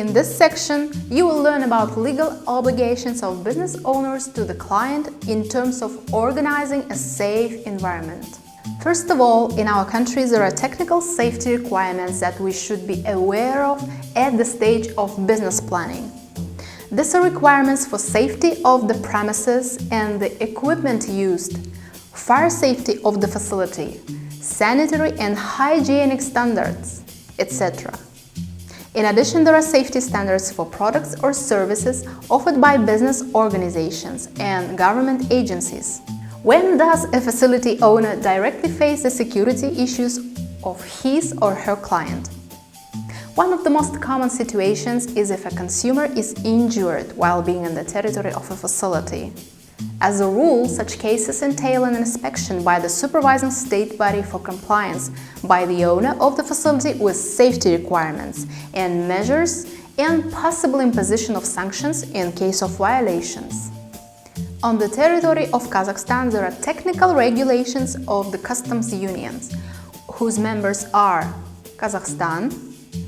In this section, you will learn about legal obligations of business owners to the client in terms of organizing a safe environment. First of all, in our countries there are technical safety requirements that we should be aware of at the stage of business planning. These are requirements for safety of the premises and the equipment used, fire safety of the facility, sanitary and hygienic standards, etc. In addition, there are safety standards for products or services offered by business organizations and government agencies. When does a facility owner directly face the security issues of his or her client? One of the most common situations is if a consumer is injured while being in the territory of a facility. As a rule, such cases entail an inspection by the supervising state body for compliance by the owner of the facility with safety requirements and measures and possible imposition of sanctions in case of violations. On the territory of Kazakhstan, there are technical regulations of the customs unions, whose members are Kazakhstan,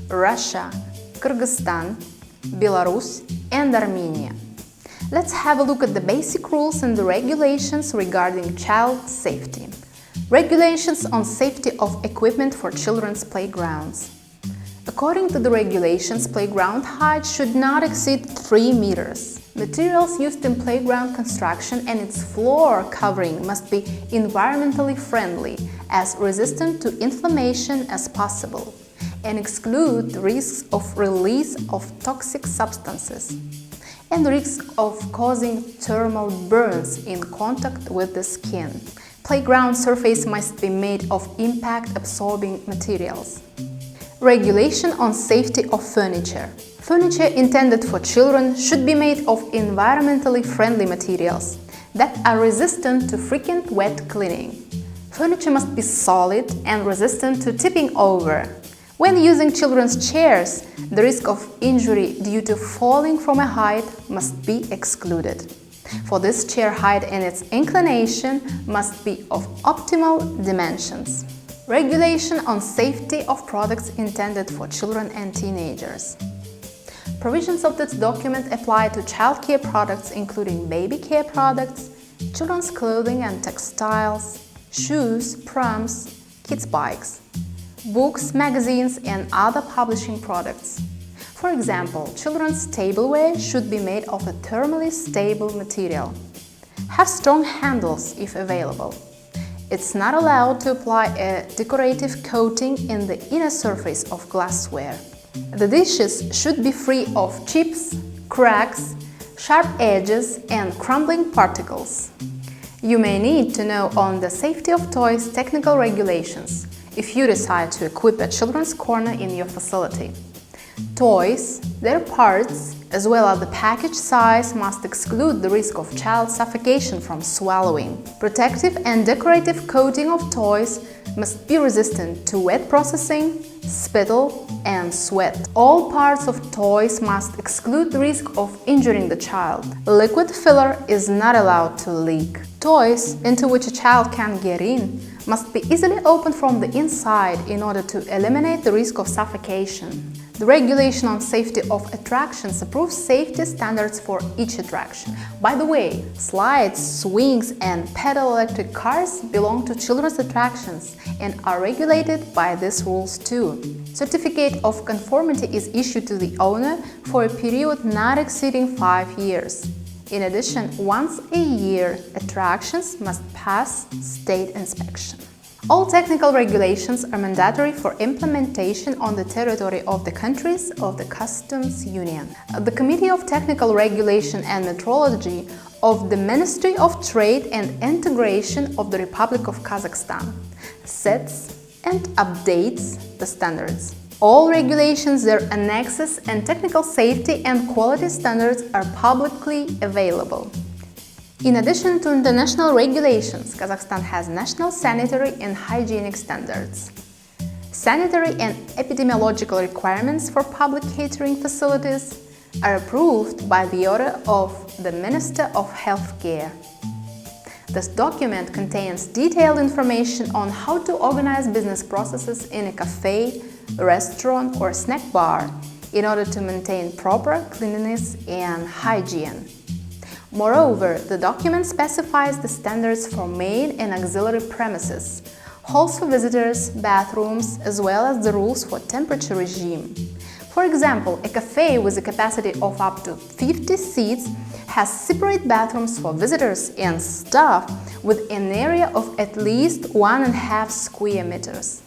Russia, Kyrgyzstan, Belarus and Armenia. Let's have a look at the basic rules and the regulations regarding child safety. Regulations on safety of equipment for children's playgrounds. According to the regulations, playground height should not exceed 3 meters. Materials used in playground construction and its floor covering must be environmentally friendly, as resistant to inflammation as possible, and exclude the risks of release of toxic substances and the risk of causing thermal burns in contact with the skin. Playground surface must be made of impact-absorbing materials. Regulation on safety of furniture. Furniture intended for children should be made of environmentally friendly materials that are resistant to frequent wet cleaning. Furniture must be solid and resistant to tipping over. When using children's chairs, the risk of injury due to falling from a height must be excluded. For this, chair height and its inclination must be of optimal dimensions. Regulation on safety of products intended for children and teenagers. Provisions of this document apply to childcare products including baby care products, children's clothing and textiles, shoes, prams, kids' bikes, books, magazines and other publishing products. For example, children's tableware should be made of a thermally stable material. Have strong handles if available. It's not allowed to apply a decorative coating in the inner surface of glassware. The dishes should be free of chips, cracks, sharp edges and crumbling particles. You may need to know on the safety of toys technical regulations if you decide to equip a children's corner in your facility. Toys, their parts, as well as the package size must exclude the risk of child suffocation from swallowing. Protective and decorative coating of toys must be resistant to wet processing, spittle and sweat. All parts of toys must exclude the risk of injuring the child. Liquid filler is not allowed to leak. Toys into which a child can get in must be easily opened from the inside in order to eliminate the risk of suffocation. The regulation on safety of attractions approves safety standards for each attraction. By the way, slides, swings and pedal electric cars belong to children's attractions and are regulated by these rules too. Certificate of conformity is issued to the owner for a period not exceeding 5 years. In addition, once a year, attractions must pass state inspection. All technical regulations are mandatory for implementation on the territory of the countries of the Customs Union. The Committee of Technical Regulation and Metrology of the Ministry of Trade and Integration of the Republic of Kazakhstan sets and updates the standards. All regulations, their annexes and technical safety and quality standards are publicly available. In addition to international regulations, Kazakhstan has national sanitary and hygienic standards. Sanitary and epidemiological requirements for public catering facilities are approved by the order of the Minister of Healthcare. This document contains detailed information on how to organize business processes in a cafe, restaurant or snack bar, in order to maintain proper cleanliness and hygiene. Moreover, the document specifies the standards for main and auxiliary premises, halls for visitors, bathrooms, as well as the rules for temperature regime. For example, a cafe with a capacity of up to 50 seats has separate bathrooms for visitors and staff with an area of at least 1.5 square meters.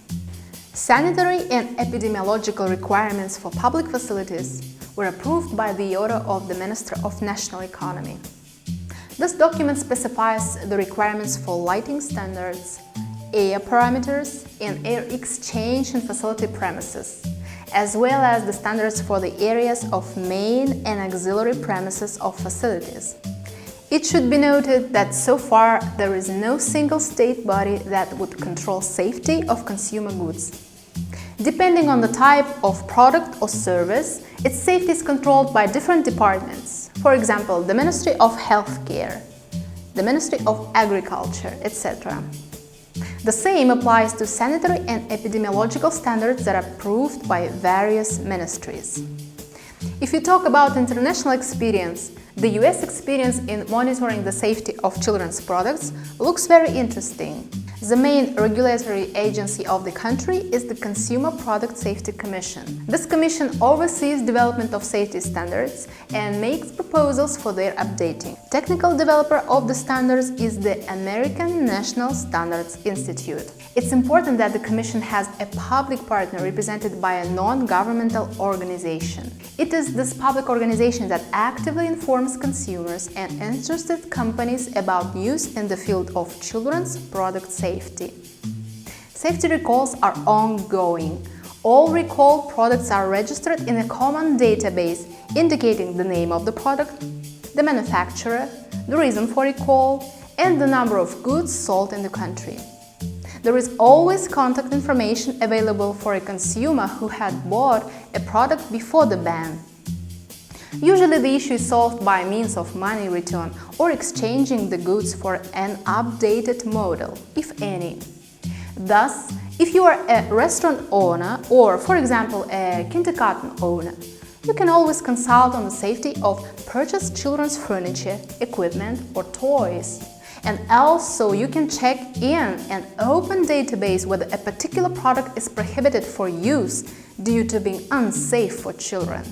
Sanitary and epidemiological requirements for public facilities were approved by the order of the Minister of National Economy. This document specifies the requirements for lighting standards, air parameters, and air exchange in facility premises, as well as the standards for the areas of main and auxiliary premises of facilities. It should be noted that so far there is no single state body that would control safety of consumer goods. Depending on the type of product or service, its safety is controlled by different departments. For example, the Ministry of Healthcare, the Ministry of Agriculture, etc. The same applies to sanitary and epidemiological standards that are approved by various ministries. If you talk about international experience, the US experience in monitoring the safety of children's products looks very interesting. The main regulatory agency of the country is the Consumer Product Safety Commission. This commission oversees development of safety standards and makes proposals for their updating. Technical developer of the standards is the American National Standards Institute. It's important that the commission has a public partner represented by a non-governmental organization. It is this public organization that actively informs consumers and interested companies about news in the field of children's product safety. Safety recalls are ongoing. All recalled products are registered in a common database indicating the name of the product, the manufacturer, the reason for recall, and the number of goods sold in the country. There is always contact information available for a consumer who had bought a product before the ban. Usually the issue is solved by means of money return or exchanging the goods for an updated model, if any. Thus, if you are a restaurant owner or, for example, a kindergarten owner, you can always consult on the safety of purchased children's furniture, equipment or toys. And also you can check in an open database whether a particular product is prohibited for use due to being unsafe for children.